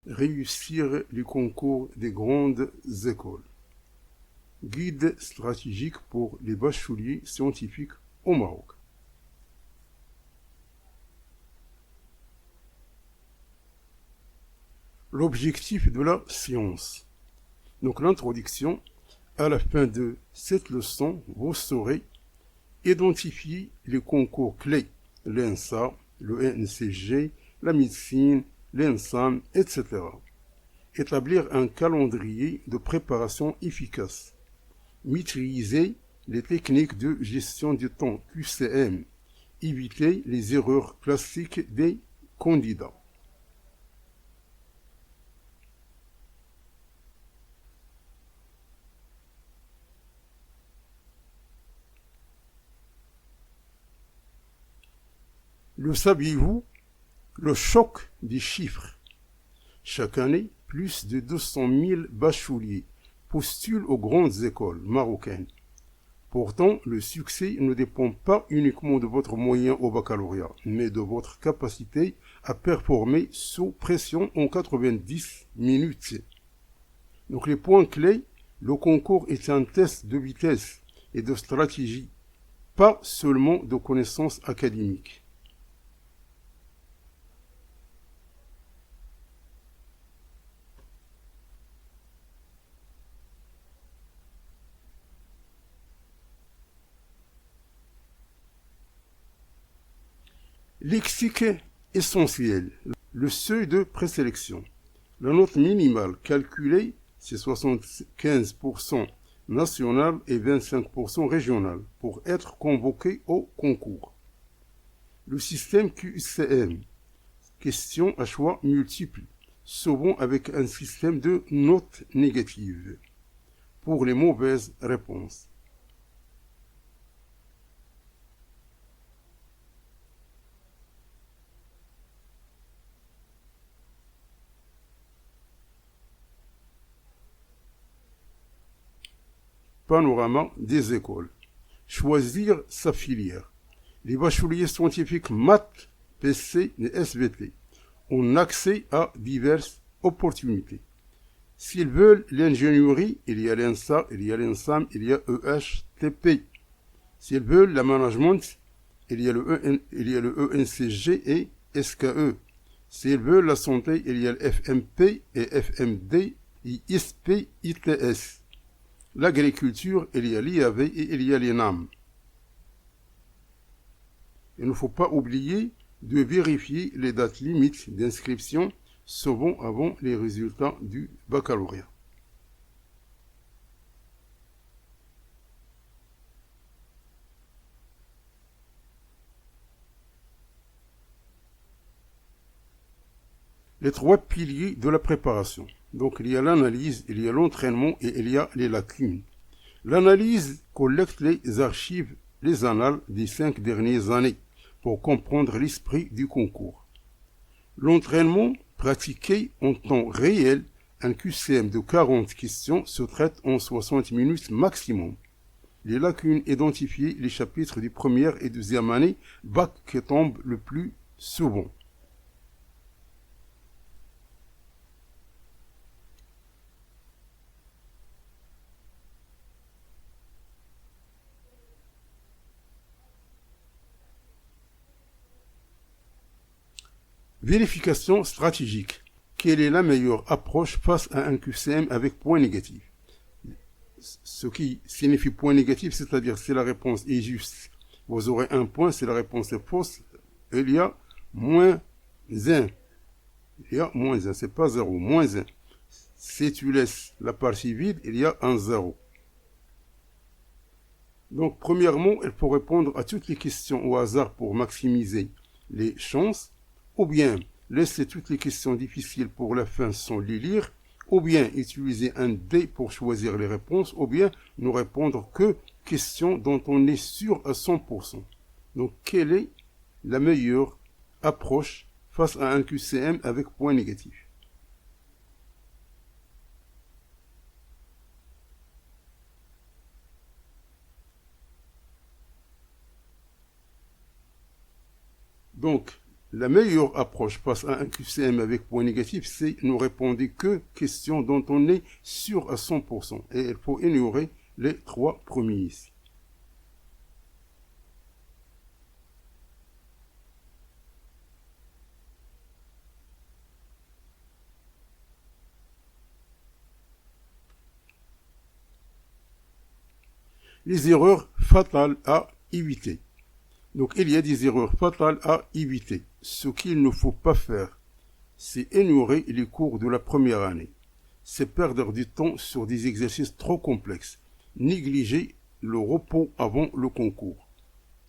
réussir les concours des grandes écoles. Guide stratégique pour les bacheliers scientifiques au Maroc. L'objectif de la science. Donc l'introduction, à la fin de cette leçon, vous saurez identifier les concours clés, l'ENSA, le NCG, la médecine, l'ENSAM, etc. Établir un calendrier de préparation efficace. Maîtriser les techniques de gestion du temps QCM. Éviter les erreurs classiques des candidats. Le saviez-vous? Le choc des chiffres. Chaque année, plus de 200 000 bacheliers postulent aux grandes écoles marocaines. Pourtant, le succès ne dépend pas uniquement de votre moyen au baccalauréat, mais de votre capacité à performer sous pression en 90 minutes. Donc les points clés, le concours est un test de vitesse et de stratégie, pas seulement de connaissances académiques. Lexique essentiel. Le seuil de présélection. La note minimale calculée, c'est 75% national et 25% régional pour être convoqué au concours. Le système QCM. Question à choix multiples, souvent avec un système de notes négatives pour les mauvaises réponses. Panorama des écoles. Choisir sa filière. Les bacheliers scientifiques maths, PC et SVT ont accès à diverses opportunités. S'ils veulent l'ingénierie, il y a l'ENSA, il y a l'ENSAM, il y a EHTP. S'ils veulent le management, il y a le ENCG et SKE. S'ils veulent la santé, il y a le FMP et FMD et ISP, ITS. L'agriculture, il y a l'IAV et il y a l'ENAM. Il ne faut pas oublier de vérifier les dates limites d'inscription, souvent avant les résultats du baccalauréat. Les trois piliers de la préparation. Donc il y a l'analyse, il y a l'entraînement et il y a les lacunes. L'analyse collecte les archives, les annales des 5 dernières années pour comprendre l'esprit du concours. L'entraînement pratiqué en temps réel, un QCM de 40 questions se traite en 60 minutes maximum. Les lacunes identifiées, les chapitres du première et deuxième année, bac qui tombe le plus souvent. Vérification stratégique. Quelle est la meilleure approche face à un QCM avec point négatif? Ce qui signifie point négatif, c'est-à-dire si la réponse est juste, vous aurez un point, si la réponse est fausse, il y a moins 1. Il y a moins 1, c'est pas 0, moins 1. Si tu laisses la partie vide, il y a un 0. Donc, premièrement, il faut répondre à toutes les questions au hasard pour maximiser les chances, ou bien laisser toutes les questions difficiles pour la fin sans les lire, ou bien utiliser un dé pour choisir les réponses, ou bien ne répondre que questions dont on est sûr à 100%. Donc, quelle est la meilleure approche face à un QCM avec point négatif? Donc, La meilleure approche face à un QCM avec point négatif, c'est ne répondre que questions dont on est sûr à 100%. Et il faut ignorer les 3 premiers ici. Les erreurs fatales à éviter. Donc il y a des erreurs fatales à éviter. Ce qu'il ne faut pas faire, c'est ignorer les cours de la première année. C'est perdre du temps sur des exercices trop complexes. Négliger le repos avant le concours.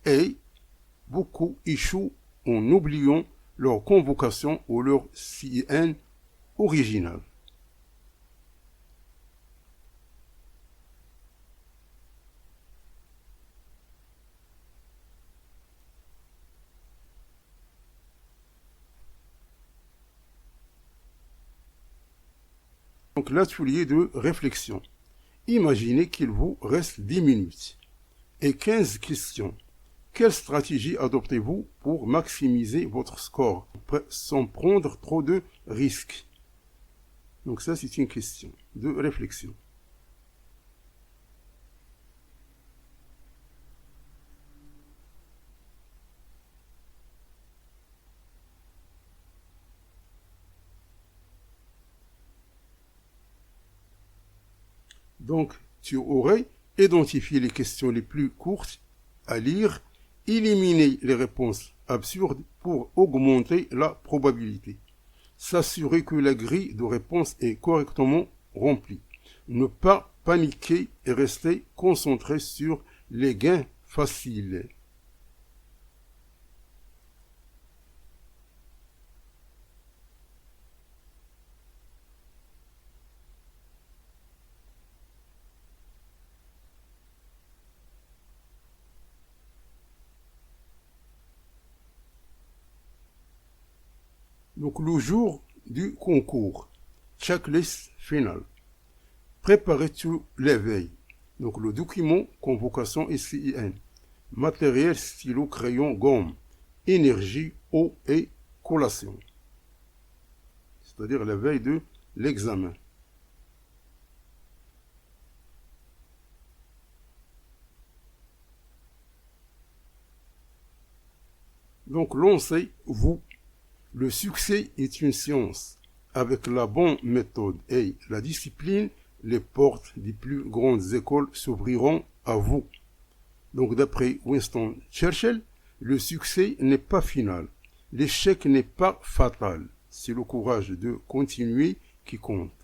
Et beaucoup échouent en oubliant leur convocation ou leur CIN original. Donc l'atelier de réflexion. Imaginez qu'il vous reste 10 minutes et 15 questions. Quelle stratégie adoptez-vous pour maximiser votre score sans prendre trop de risques? Donc ça, c'est une question de réflexion. Donc, tu aurais identifié les questions les plus courtes à lire, éliminer les réponses absurdes pour augmenter la probabilité. S'assurer que la grille de réponse est correctement remplie. Ne pas paniquer et rester concentré sur les gains faciles. Donc le jour du concours, checklist finale. Préparez-vous l'éveil. Donc le document, convocation et CIN. Matériel, stylo, crayon, gomme. Énergie, eau et collation. C'est-à-dire la veille de l'examen. Donc lancez-vous. Le succès est une science. Avec la bonne méthode et la discipline, les portes des plus grandes écoles s'ouvriront à vous. Donc d'après Winston Churchill, le succès n'est pas final. L'échec n'est pas fatal. C'est le courage de continuer qui compte.